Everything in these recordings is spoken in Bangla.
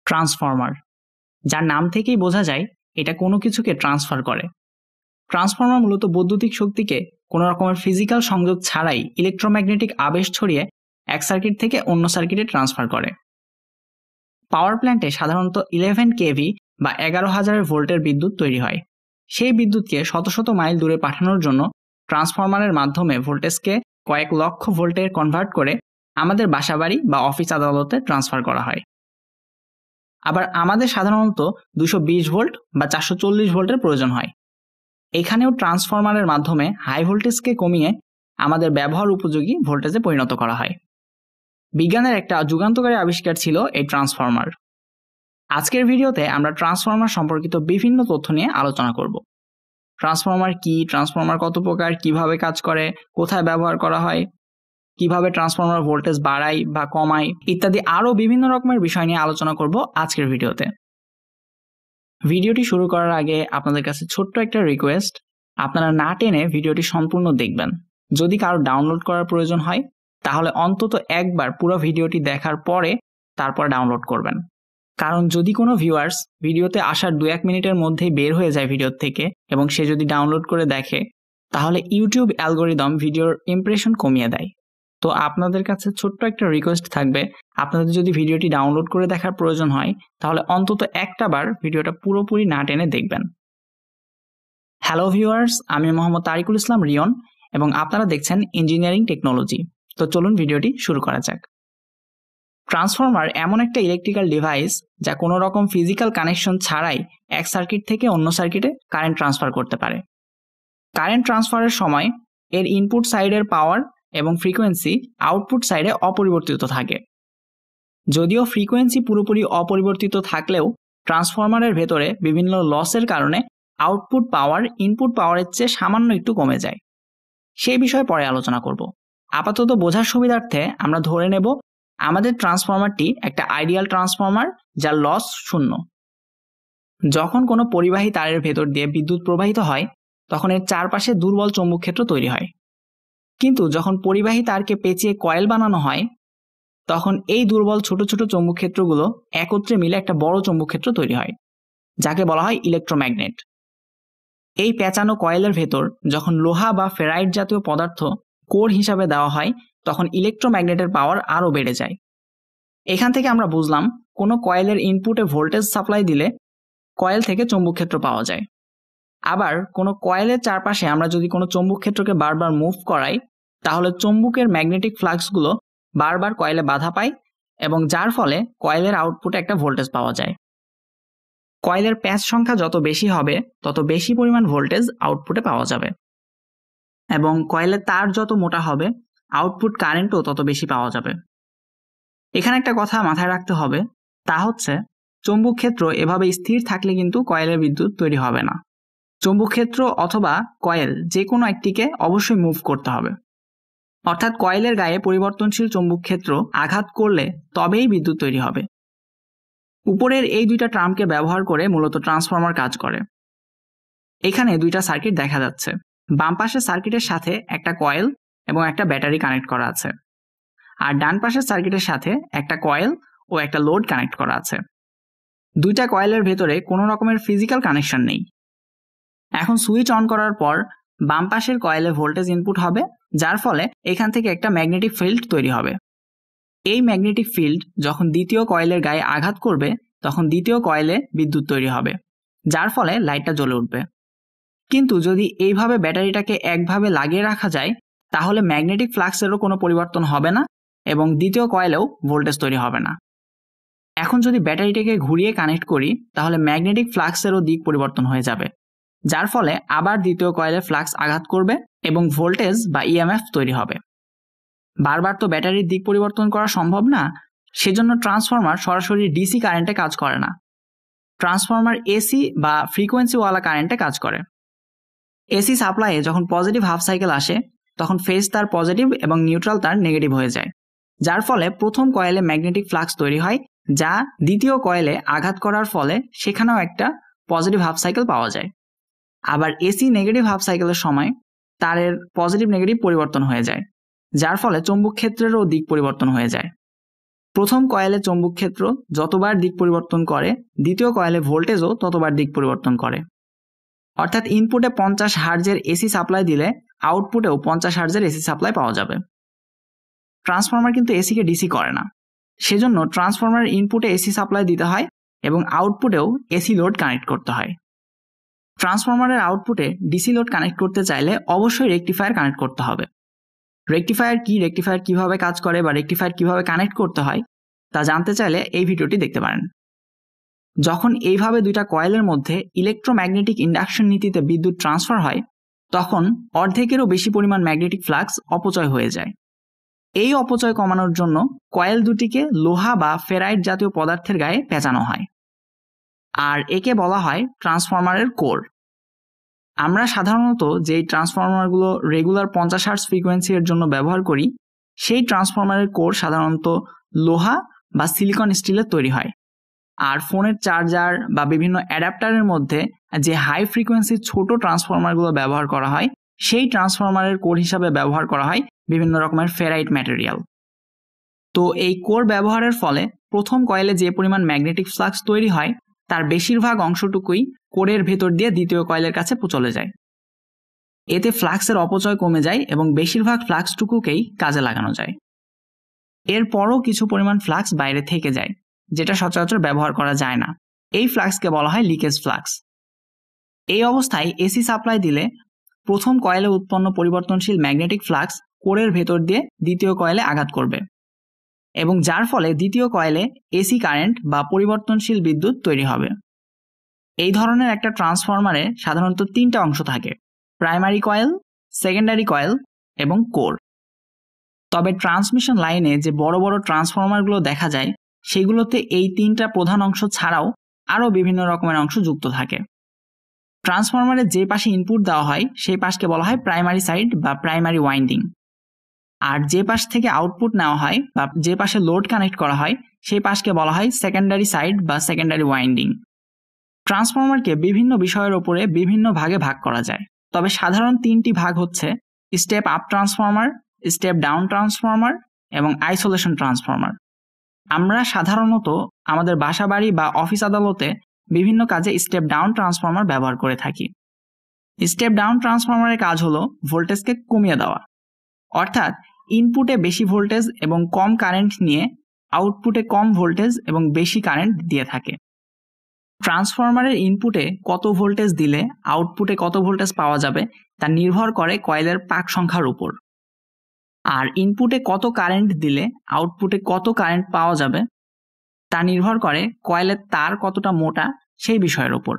ট্রান্সফরমার, যার নাম থেকেই বোঝা যায় এটা কোনো কিছুকে ট্রান্সফার করে। ট্রান্সফরমার মূলত বৈদ্যুতিক শক্তিকে কোনো রকমের ফিজিক্যাল সংযোগ ছাড়াই ইলেকট্রোম্যাগনেটিক আবেশ ছড়িয়ে এক সার্কিট থেকে অন্য সার্কিটে ট্রান্সফার করে। পাওয়ার প্ল্যান্টে সাধারণত 11 কেভি বা 11,000 ভোল্টের বিদ্যুৎ তৈরি হয়। সেই বিদ্যুৎকে শত শত মাইল দূরে পাঠানোর জন্য ট্রান্সফরমারের মাধ্যমে ভোল্টেজকে কয়েক লক্ষ ভোল্টে কনভার্ট করে আমাদের বাসাবাড়ি বা অফিস আদালতে ট্রান্সফার করা হয়। আবার আমাদের সাধারণত 220 ভোল্ট বা 440 ভোল্টের প্রয়োজন হয়। এখানেও ট্রান্সফরমারের মাধ্যমে হাই ভোল্টেজকে কমিয়ে আমাদের ব্যবহার উপযোগী ভোল্টেজে পরিণত করা হয়। বিজ্ঞানের একটা যুগান্তকারী আবিষ্কার ছিল এই ট্রান্সফরমার। আজকের ভিডিওতে আমরা ট্রান্সফরমার সম্পর্কিত বিভিন্ন তথ্য নিয়ে আলোচনা করব। ট্রান্সফরমার কি, ট্রান্সফরমার কত প্রকার, কিভাবে কাজ করে, কোথায় ব্যবহার করা হয়, কিভাবে ট্রান্সফরমার ভোল্টেজ বাড়ায় বা কমায় ইত্যাদি আরও বিভিন্ন রকমের বিষয় নিয়ে আলোচনা করব আজকের ভিডিওতে। ভিডিওটি শুরু করার আগে আপনাদের কাছে ছোট্ট একটা রিকোয়েস্ট, আপনারা না টেনে ভিডিওটি সম্পূর্ণ দেখবেন। যদি কারো ডাউনলোড করার প্রয়োজন হয় তাহলে অন্তত একবার পুরো ভিডিওটি দেখার পরে তারপর ডাউনলোড করবেন। কারণ যদি কোনো ভিউয়ার্স ভিডিওতে আসার 2-1 মিনিটের মধ্যেই বের হয়ে যায় ভিডিও থেকে এবং সে যদি ডাউনলোড করে দেখে, তাহলে ইউটিউব অ্যালগোরিদম ভিডিওর ইমপ্রেশন কমিয়ে দেয়। তো আপনাদের কাছে ছোট্ট একটা রিকোয়েস্ট থাকবে, আপনাদের যদি ভিডিওটি ডাউনলোড করে দেখার প্রয়োজন হয় তাহলে অন্তত একটা বার ভিডিওটা পুরোপুরি না টেনে দেখবেন। হ্যালো ভিউয়ার্স, আমি মোহাম্মদ তারিকুল ইসলাম রিয়ন এবং আপনারা দেখছেন ইঞ্জিনিয়ারিং টেকনোলজি। তো চলুন ভিডিওটি শুরু করা যাক। ট্রান্সফরমার এমন একটা ইলেকট্রিক্যাল ডিভাইস যা কোনো রকম ফিজিক্যাল কানেকশন ছাড়াই এক সার্কিট থেকে অন্য সার্কিটে কারেন্ট ট্রান্সফার করতে পারে। কারেন্ট ট্রান্সফারের সময় এর ইনপুট সাইডের পাওয়ার এবং ফ্রিকোয়েন্সি আউটপুট সাইডে অপরিবর্তিত থাকে। যদিও ফ্রিকোয়েন্সি পুরোপুরি অপরিবর্তিত থাকলেও ট্রান্সফরমারের ভেতরে বিভিন্ন লসের কারণে আউটপুট পাওয়ার ইনপুট পাওয়ারের চেয়ে সামান্য একটু কমে যায়। সেই বিষয়ে পরে আলোচনা করব। আপাতত বোঝার সুবিধার্থে আমরা ধরে নেব আমাদের ট্রান্সফরমারটি একটা আইডিয়াল ট্রান্সফরমার যার লস 0। যখন কোনো পরিবাহী তারের ভেতর দিয়ে বিদ্যুৎ প্রবাহিত হয় তখন এর চারপাশে দুর্বল চৌম্বক ক্ষেত্র তৈরি হয়। কিন্তু যখন পরিবাহী তারকে পেঁচিয়ে কয়েল বানানো হয় তখন এই দুর্বল ছোট ছোট চৌম্বক ক্ষেত্রগুলো একত্রে মিলে একটা বড় চৌম্বক ক্ষেত্র তৈরি হয়, যাকে বলা হয় ইলেকট্রোম্যাগনেট। এই পেঁচানো কয়েলের ভেতর যখন লোহা বা ফেরাইট জাতীয় পদার্থ কোর হিসাবে দেওয়া হয় তখন ইলেকট্রোম্যাগনেটের পাওয়ার আরও বেড়ে যায়। এখান থেকে আমরা বুঝলাম কোনো কয়েলের ইনপুটে ভোল্টেজ সাপ্লাই দিলে কয়েল থেকে চৌম্বক ক্ষেত্র পাওয়া যায়। আবার কোনো কয়েলের চারপাশে আমরা যদি কোনো চৌম্বক ক্ষেত্রকে বারবার মুভ করাই তাহলে চৌম্বকের ম্যাগনেটিক ফ্লাক্সগুলো বারবার কয়েলে বাধা পায় এবং যার ফলে কয়েলের আউটপুটে একটা ভোল্টেজ পাওয়া যায়। কয়েলের প্যাচ সংখ্যা যত বেশি হবে তত বেশি পরিমাণ ভোল্টেজ আউটপুটে পাওয়া যাবে এবং কয়েলের তার যত মোটা হবে আউটপুট কারেন্টও তত বেশি পাওয়া যাবে। এখানে একটা কথা মাথায় রাখতে হবে, তা হচ্ছে চৌম্বক ক্ষেত্র এভাবে স্থির থাকলে কিন্তু কয়েলের বিদ্যুৎ তৈরি হবে না। চৌম্বক ক্ষেত্র অথবা কয়েল যে কোনো একটিকে অবশ্যই মুভ করতে হবে, অর্থাৎ কয়েলের গায়ে পরিবর্তনশীল চৌম্বক ক্ষেত্র আঘাত করলে তবেই বিদ্যুৎ তৈরি হবে। উপরের এই দুইটা টার্মকে ব্যবহার করে মূলত ট্রান্সফরমার কাজ করে। এখানে দুইটা সার্কিট দেখা যাচ্ছে। বাম পাশের সার্কিটের সাথে একটা কয়েল এবং একটা ব্যাটারি কানেক্ট করা আছে, আর ডান পাশের সার্কিটের সাথে একটা কয়েল ও একটা লোড কানেক্ট করা আছে। দুইটা কয়েলের ভেতরে কোনো রকমের ফিজিক্যাল কানেকশন নেই। এখন সুইচ অন করার পর বাম পাশের কয়েলে ভোল্টেজ ইনপুট হবে, যার ফলে এখান থেকে একটা ম্যাগনেটিক ফিল্ড তৈরি হবে। এই ম্যাগনেটিক ফিল্ড যখন দ্বিতীয় কয়েলের গায়ে আঘাত করবে তখন দ্বিতীয় কয়েলে বিদ্যুৎ তৈরি হবে, যার ফলে লাইটটা জ্বলে উঠবে। কিন্তু যদি এইভাবে ব্যাটারিটাকে একভাবে লাগিয়ে রাখা যায় তাহলে ম্যাগনেটিক ফ্লাক্সেরও কোনো পরিবর্তন হবে না এবং দ্বিতীয় কয়েলেও ভোল্টেজ তৈরি হবে না। এখন যদি ব্যাটারিটাকে ঘুরিয়ে কানেক্ট করি তাহলে ম্যাগনেটিক ফ্লাক্সেরও দিক পরিবর্তন হয়ে যাবে, যার ফলে আবার দ্বিতীয় কয়েলে ফ্লাক্স আঘাত করবে এবং ভোল্টেজ বা ইএমএফ তৈরি হবে। বারবার তো ব্যাটারির দিক পরিবর্তন করা সম্ভব না, সেজন্য ট্রান্সফরমার সরাসরি ডিসি কারেন্টে কাজ করে না। ট্রান্সফরমার এসি বা ফ্রিকোয়েন্সিওয়ালা কারেন্টে কাজ করে। এসি সাপ্লাইয়ে যখন পজিটিভ হাফ সাইকেল আসে তখন ফেজ তার পজিটিভ এবং নিউট্রাল তার নেগেটিভ হয়ে যায়, যার ফলে প্রথম কয়েলে ম্যাগনেটিক ফ্লাক্স তৈরি হয় যা দ্বিতীয় কয়েলে আঘাত করার ফলে সেখানেও একটা পজিটিভ হাফ সাইকেল পাওয়া যায়। আবার এসি নেগেটিভ হাফ সাইকেলের সময় তারের পজিটিভ নেগেটিভ পরিবর্তন হয়ে যায়, যার ফলে চৌম্বক ক্ষেত্রেরও দিক পরিবর্তন হয়ে যায়। প্রথম কয়েলে চৌম্বক ক্ষেত্র যতবার দিক পরিবর্তন করে, দ্বিতীয় কয়েলে ভোল্টেজও ততবার দিক পরিবর্তন করে। অর্থাৎ ইনপুটে 50 হার্জের এসি সাপ্লাই দিলে আউটপুটেও 50 হার্জের এসি সাপ্লাই পাওয়া যাবে। ট্রান্সফরমার কিন্তু এসিকে ডিসি করে না, সেজন্য ট্রান্সফরমারের ইনপুটে এসি সাপ্লাই দিতে হয় এবং আউটপুটেও এসি লোড কানেক্ট করতে হয়। ট্রান্সফরমারের আউটপুটে ডিসি লোড কানেক্ট করতে চাইলে অবশ্যই রেকটিফায়ার কানেক্ট করতে হবে। রেকটিফায়ার কি, রেকটিফায়ার কিভাবে কাজ করে বা রেকটিফায়ার কিভাবে কানেক্ট করতে হয় তা জানতে চাইলে এই ভিডিওটি দেখতে পারেন। যখন এইভাবে দুইটা কয়েলের মধ্যে ইলেকট্রোম্যাগনেটিক ইন্ডাকশন নীতিতে বিদ্যুৎ ট্রান্সফার হয়, তখন অর্ধেকেরও বেশি পরিমাণ ম্যাগনেটিক ফ্লাক্স অপচয় হয়ে যায়। এই অপচয় কমানোর জন্য কয়েল দুটিকে লোহা বা ফেরাইট জাতীয় পদার্থের গায়ে পেঁচানো হয়, আর একে বলা হয় ট্রান্সফরমারের কোর। আমরা সাধারণত যেই ট্রান্সফরমারগুলো রেগুলার 50 হার্টজ ফ্রিকোয়েন্সি এর জন্য ব্যবহার করি, সেই ট্রান্সফরমারের কোর সাধারণত লোহা বা সিলিকন স্টিলের তৈরি হয়। আর ফোনের চার্জার বা বিভিন্ন অ্যাডাপ্টারের মধ্যে যে হাই ফ্রিকোয়েন্সির ছোট ট্রান্সফরমারগুলো ব্যবহার করা হয়, সেই ট্রান্সফরমারের কোর হিসাবে ব্যবহার করা হয় বিভিন্ন রকমের ফেরাইট ম্যাটেরিয়াল। তো এই কোর ব্যবহারের ফলে প্রথম কয়েলে যে পরিমাণ ম্যাগনেটিক ফ্লাক্স তৈরি হয়, তার বেশিরভাগ অংশটুকুই কোরের ভেতর দিয়ে দ্বিতীয় কয়েলের কাছে চলে যায়। এতে ফ্লাক্সের অপচয় কমে যায় এবং বেশিরভাগ ফ্লাক্সটুকুকেই কাজে লাগানো যায়। এরপরও কিছু পরিমাণ ফ্লাক্স বাইরে থেকে যায়, যেটা সচরাচর ব্যবহার করা যায় না। এই ফ্লাক্সকে বলা হয় লিকেজ ফ্লাক্স। এই অবস্থায় এসি সাপ্লাই দিলে প্রথম কয়েলে উৎপন্ন পরিবর্তনশীল ম্যাগনেটিক ফ্লাক্স কোরের ভেতর দিয়ে দ্বিতীয় কয়েলে আঘাত করবে এবং যার ফলে দ্বিতীয় কয়েলে এসি কারেন্ট বা পরিবর্তনশীল বিদ্যুৎ তৈরি হবে। এই ধরনের একটা ট্রান্সফরমারে সাধারণত 3টা অংশ থাকে: প্রাইমারি কয়েল, সেকেন্ডারি কয়েল এবং কোর। তবে ট্রান্সমিশন লাইনে যে বড় বড় ট্রান্সফরমারগুলো দেখা যায়, সেগুলোতে এই 3টা প্রধান অংশ ছাড়াও আরও বিভিন্ন রকমের অংশ যুক্ত থাকে। ট্রান্সফরমারের যে পাশে ইনপুট দেওয়া হয় সেই পাশকে বলা হয় প্রাইমারি সাইড বা প্রাইমারি ওয়াইন্ডিং, আর যে পাশ থেকে আউটপুট নেওয়া হয় বা যে পাশে লোড কানেক্ট করা হয় সেই পাশকে বলা হয় সেকেন্ডারি সাইড বা সেকেন্ডারি ওয়াইন্ডিং। ট্রান্সফরমারকে বিভিন্ন বিষয়ের উপরে বিভিন্ন ভাগে ভাগ করা যায়, তবে সাধারণ 3টি ভাগ হচ্ছে step up transformer, step down transformer এবং আইসোলেশন ট্রান্সফরমার। আমরা সাধারণত আমাদের বাসাবাড়ি বা অফিস আদালতে বিভিন্ন কাজে স্টেপ ডাউন ট্রান্সফরমার ব্যবহার করে থাকি। স্টেপ ডাউন ট্রান্সফরমারের কাজ হলো ভোল্টেজকে কমিয়ে দেওয়া, অর্থাৎ ইনপুটে বেশি ভোল্টেজ এবং কম কারেন্ট নিয়ে আউটপুটে কম ভোল্টেজ এবং বেশি কারেন্ট দিয়ে থাকে। ট্রান্সফরমারের ইনপুটে কত ভোল্টেজ দিলে আউটপুটে কত ভোল্টেজ পাওয়া যাবে তা নির্ভর করে কয়েলের পাক সংখ্যার উপর, আর ইনপুটে কত কারেন্ট দিলে আউটপুটে কত কারেন্ট পাওয়া যাবে তা নির্ভর করে কয়েলের তার কতটা মোটা সেই বিষয়ের উপর।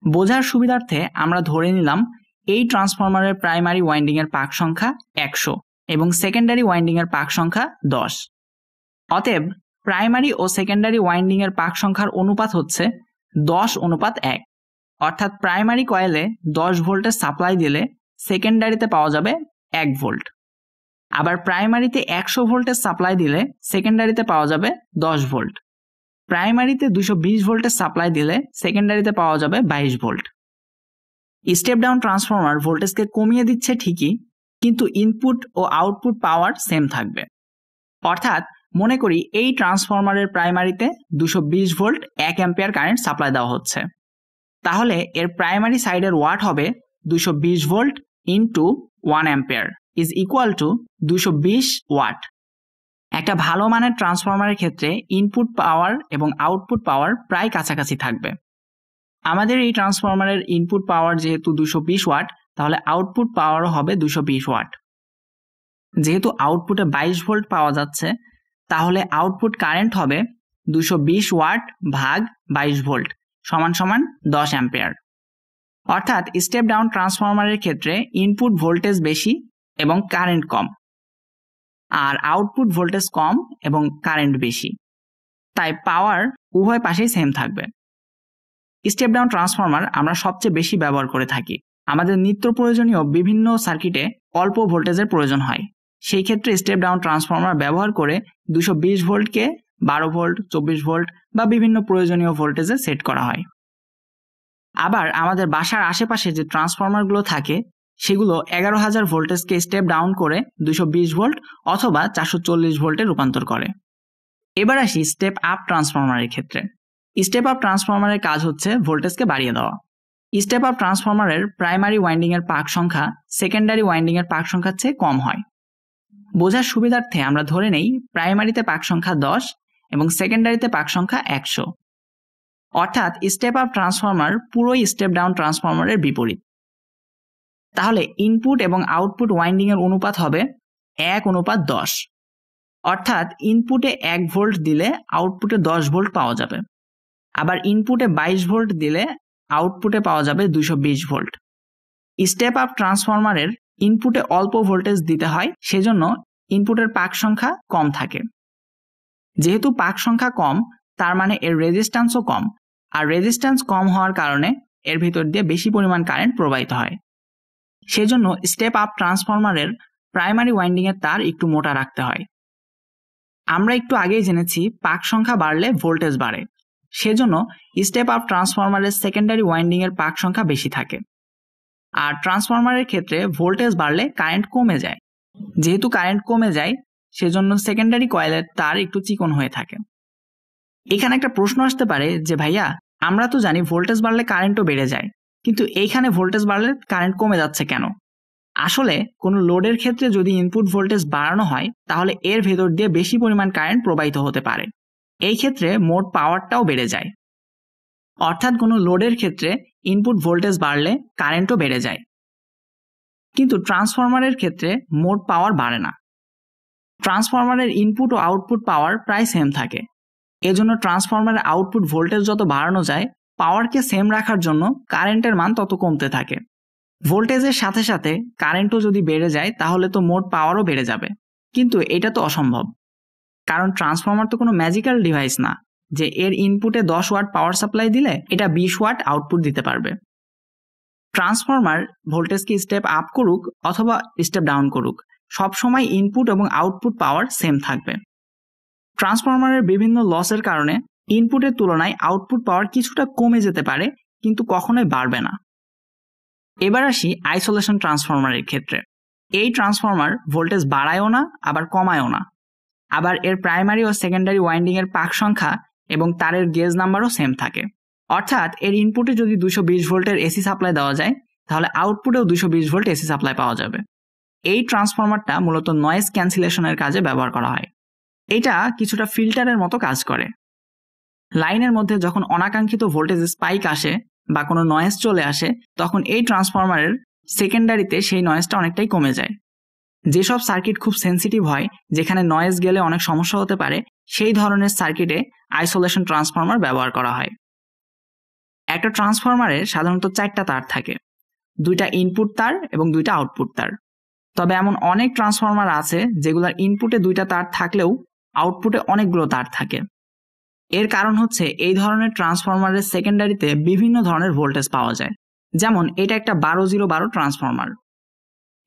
বোঝার সুবিধার্থে আমরা ধরে নিলাম এই ট্রান্সফরমারের প্রাইমারি ওয়াইন্ডিং এর পাক সংখ্যা 100 এবং সেকেন্ডারি ওয়াইন্ডিং এর পাক সংখ্যা 10। অতএব প্রাইমারি ও সেকেন্ডারি ওয়াইন্ডিং এর পাক সংখ্যার অনুপাত হচ্ছে 10:1, অর্থাৎ প্রাইমারি কয়েলে 10 ভোল্টের সাপ্লাই দিলে সেকেন্ডারিতে পাওয়া যাবে 1 ভোল্ট, আবার প্রাইমারিতে 100 ভোল্টের সাপ্লাই দিলে সেকেন্ডারিতে পাওয়া যাবে 10 ভোল্ট। প্রাইমারিতে 220 ভোল্টের সাপ্লাই দিলে সেকেন্ডারিতে পাওয়া যাবে 22 ভোল্ট। স্টেপ ডাউন ট্রান্সফরমার ভোল্টেজকে কমিয়ে দিচ্ছে ঠিকই, কিন্তু ইনপুট ও আউটপুট পাওয়ার সেম থাকবে। অর্থাৎ মনে করি এই ট্রান্সফরমারের প্রাইমারিতে 220 ভোল্ট 1 অ্যাম্পিয়ার কারেন্ট সাপ্লাই দেওয়া হচ্ছে, তাহলে এর প্রাইমারি সাইডের ওয়াট হবে 220 volt into 1 ampere is equal to 220 watt. একটা ভালো মানের ট্রান্সফরমারের ক্ষেত্রে ইনপুট পাওয়ার এবং আউটপুট পাওয়ার প্রায় কাছাকাছি থাকবে। আমাদের এই ট্রান্সফরমারের ইনপুট পাওয়ার যেহেতু 220 ওয়াট, তাহলে আউটপুট পাওয়ারও হবে 220 ওয়াট। যেহেতু আউটপুটে 22 ভোল্ট পাওয়া যাচ্ছে, তাহলে আউটপুট কারেন্ট হবে 220 ওয়াট ভাগ 22 ভোল্ট সমান সমান 10 অ্যাম্পিয়ার। অর্থাৎ স্টেপ ডাউন ট্রান্সফরমারের ক্ষেত্রে ইনপুট ভোল্টেজ বেশি এবং কারেন্ট কম, আর আউটপুট ভোল্টেজ কম এবং কারেন্ট বেশি, তাই পাওয়ার উভয় পাশেই সেম থাকবে। স্টেপ ডাউন ট্রান্সফরমার আমরা সবচেয়ে বেশি ব্যবহার করে থাকি। আমাদের নিত্য প্রয়োজনীয় বিভিন্ন সার্কিটে অল্প ভোল্টেজের প্রয়োজন হয়, সেই ক্ষেত্রে স্টেপ ডাউন ট্রান্সফরমার ব্যবহার করে 220 ভোল্টকে 12 ভোল্ট, 24 ভোল্ট বা বিভিন্ন প্রয়োজনীয় ভোল্টেজে সেট করা হয়। আবার আমাদের বাসার আশেপাশে যে ট্রান্সফরমারগুলো থাকে সেগুলো 11,000 ভোল্টেজকে স্টেপ ডাউন করে 220 ভোল্ট অথবা 440 ভোল্টে রূপান্তর করে। এবার আসি স্টেপ আপ ট্রান্সফরমারের ক্ষেত্রে। স্টেপ আপ ট্রান্সফরমারের কাজ হচ্ছে ভোল্টেজকে বাড়িয়ে দেওয়া। স্টেপ আপ ট্রান্সফরমারের প্রাইমারি ওয়াইন্ডিং এর পাক সংখ্যা সেকেন্ডারি ওয়াইন্ডিং এর পাক সংখ্যার চেয়ে কম হয়। বোঝার সুবিধার্থে আমরা ধরে নেই প্রাইমারিতে পাক সংখ্যা 10 এবং সেকেন্ডারিতে পাক সংখ্যা 100। অর্থাৎ স্টেপ আপ ট্রান্সফরমার পুরোই স্টেপ ডাউন ট্রান্সফরমারের বিপরীত। তাহলে ইনপুট এবং আউটপুট ওয়াইন্ডিং এর অনুপাত হবে 1:10। অর্থাৎ ইনপুটে 1 ভোল্ট দিলে আউটপুটে 10 ভোল্ট পাওয়া যাবে। আবার ইনপুটে 22 ভোল্ট দিলে আউটপুটে পাওয়া যাবে 220 ভোল্ট। স্টেপ আপ ট্রান্সফরমারের ইনপুটে অল্প ভোল্টেজ দিতে হয়, সেজন্য ইনপুটের পাক সংখ্যা কম থাকে। যেহেতু পাক সংখ্যা কম, তার মানে এর রেজিস্ট্যান্সও কম, আর রেজিস্ট্যান্স কম হওয়ার কারণে এর ভিতর দিয়ে বেশি পরিমাণ কারেন্ট প্রবাহিত হয়। সেজন্য স্টেপ আপ ট্রান্সফরমারের প্রাইমারি ওয়াইন্ডিং এর তার একটু মোটা রাখতে হয়। আমরা একটু আগেই জেনেছি পাক সংখ্যা বাড়লে ভোল্টেজ বাড়ে, সেজন্য স্টেপ আপ ট্রান্সফরমারের সেকেন্ডারি ওয়াইন্ডিং এর পাক সংখ্যা বেশি থাকে। আর ট্রান্সফরমারের ক্ষেত্রে ভোল্টেজ বাড়লে কারেন্ট কমে যায়। যেহেতু কারেন্ট কমে যায়, সেজন্য সেকেন্ডারি কয়েলের তার একটু চিকন হয়ে থাকে। এখানে একটা প্রশ্ন আসতে পারে যে ভাইয়া, আমরা তো জানি ভোল্টেজ বাড়লে কারেন্টও বেড়ে যায়, কিন্তু এইখানে ভোল্টেজ বাড়লে কারেন্ট কমে যাচ্ছে কেন? আসলে কোনো লোডের ক্ষেত্রে যদি ইনপুট ভোল্টেজ বাড়ানো হয়, তাহলে এর ভেতর দিয়ে বেশি পরিমাণ কারেন্ট প্রবাহিত হতে পারে। এই ক্ষেত্রে মোট পাওয়ারটাও বেড়ে যায়। অর্থাৎ কোনো লোডের ক্ষেত্রে ইনপুট ভোল্টেজ বাড়লে কারেন্টও বেড়ে যায়। কিন্তু ট্রান্সফরমারের ক্ষেত্রে মোট পাওয়ার বাড়ে না। ট্রান্সফরমারের ইনপুট ও আউটপুট পাওয়ার প্রায় সেম থাকে। এজন্য ট্রান্সফরমারের আউটপুট ভোল্টেজ যত বাড়ানো যায়, পাওয়ারকে সেম রাখার জন্য কারেন্টের মান তত কমতে থাকে। ভোল্টেজের সাথে সাথে কারেন্টও যদি বেড়ে যায়, তাহলে তো মোট পাওয়ারও বেড়ে যাবে। কিন্তু এটা তো অসম্ভব, কারণ ট্রান্সফরমার তো কোনো ম্যাজিক্যাল ডিভাইস না যে এর ইনপুটে 10 ওয়াট পাওয়ার সাপ্লাই দিলে এটা 20 ওয়াট আউটপুট দিতে পারবে। ট্রান্সফরমার ভোল্টেজকে স্টেপ আপ করুক অথবা স্টেপ ডাউন করুক, সবসময় ইনপুট এবং আউটপুট পাওয়ার সেম থাকবে। ট্রান্সফরমারের বিভিন্ন লসের কারণে ইনপুটের তুলনায় আউটপুট পাওয়ার কিছুটা কমে যেতে পারে, কিন্তু কখনোই বাড়বে না। এবার আসি আইসোলেশন ট্রান্সফরমারের ক্ষেত্রে। এই ট্রান্সফরমার ভোল্টেজ বাড়ায়ও না, আবার কমায়ও না। আবার এর প্রাইমারি ও সেকেন্ডারি ওয়াইন্ডিং এর পাক সংখ্যা এবং তারের গেজ নাম্বারও সেম থাকে। অর্থাৎ এর ইনপুটে যদি 220 ভোল্টের এসি সাপ্লাই দেওয়া যায়, তাহলে আউটপুটেও 220 ভোল্ট এসি সাপ্লাই পাওয়া যাবে। এই ট্রান্সফরমারটা মূলত নয়েজ ক্যান্সেলেশনের কাজে ব্যবহার করা হয়। এটা কিছুটা ফিল্টারের মতো কাজ করে। লাইনের মধ্যে যখন অনাকাঙ্ক্ষিত ভোল্টেজ স্পাইক আসে বা কোনো নয়েজ চলে আসে, তখন এই ট্রান্সফরমারের সেকেন্ডারিতে সেই নয়েজটা অনেকটাই কমে যায়। যেসব সার্কিট খুব সেন্সিটিভ হয়, যেখানে নয়েজ গেলে অনেক সমস্যা হতে পারে, সেই ধরনের সার্কিটে আইসোলেশন ট্রান্সফরমার ব্যবহার করা হয়। একটা ট্রান্সফরমারে সাধারণত 4টা তার থাকে, 2টা ইনপুট তার এবং 2টা আউটপুট তার। তবে এমন অনেক ট্রান্সফরমার আছে যেগুলোর ইনপুটে 2টা তার থাকলেও আউটপুটে অনেকগুলো তার থাকে। এর কারণ হচ্ছে এই ধরনের ট্রান্সফরমারের সেকেন্ডারিতে বিভিন্ন ধরনের ভোল্টেজ পাওয়া যায়। যেমন এটা একটা 12-0-12 ট্রান্সফরমার।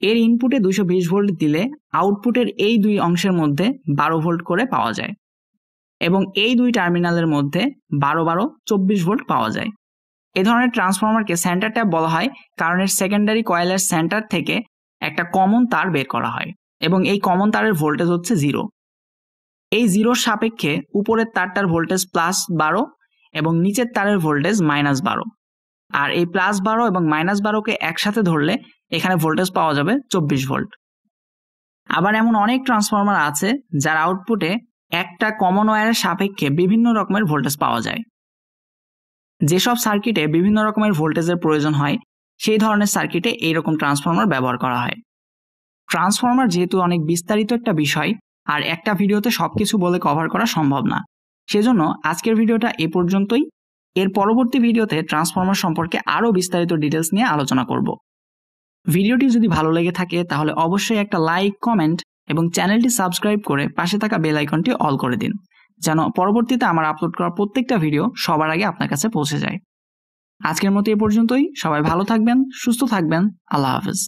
এর ইনপুটে 220 ভোল্ট দিলে আউটপুটের এই দুই অংশের মধ্যে 12 ভোল্ট করে পাওয়া যায়, এবং এই দুই টার্মিনালের মধ্যে 12-12-24 ভোল্ট পাওয়া যায়। এ ধরনের ট্রান্সফরমারকে সেন্টার ট্যাপ বলা হয়, কারণ এর সেকেন্ডারি কয়েলের সেন্টার থেকে একটা কমন তার বের করা হয় এবং এই কমন তারের ভোল্টেজ হচ্ছে 0। এই 0-র সাপেক্ষে উপরের তারটার ভোল্টেজ +12 এবং নিচের তারের ভোল্টেজ -12। আর এই +12 এবং -12কে একসাথে ধরলে এখানে ভোল্টেজ পাওয়া যাবে 24 ভোল্ট। আবার এমন অনেক ট্রান্সফরমার আছে যার আউটপুটে একটা কমন ওয়্যারের সাপেক্ষে বিভিন্ন রকমের ভোল্টেজ পাওয়া যায়। যেসব সার্কিটে বিভিন্ন রকমের ভোল্টেজের প্রয়োজন হয়, সেই ধরনের সার্কিটে এইরকম ট্রান্সফরমার ব্যবহার করা হয়। ট্রান্সফরমার যেহেতু অনেক বিস্তারিত একটা বিষয়, আর একটা ভিডিওতে সবকিছু বলে কভার করা সম্ভব না, সেজন্য আজকের ভিডিওটা এ পর্যন্তই। এর পরবর্তী ভিডিওতে ট্রান্সফরমার সম্পর্কে আরও বিস্তারিত ডিটেলস নিয়ে আলোচনা করব। ভিডিওটি যদি ভালো লেগে থাকে তাহলে অবশ্যই একটা লাইক, কমেন্ট এবং চ্যানেলটি সাবস্ক্রাইব করে পাশে থাকা বেল আইকনটি অল করে দিন, যেন পরবর্তীতে আমার আপলোড করা প্রত্যেকটা ভিডিও সবার আগে আপনার কাছে পৌঁছে যায়। আজকের মতো এ পর্যন্তই। সবাই ভালো থাকবেন, সুস্থ থাকবেন। আল্লাহ হাফেজ।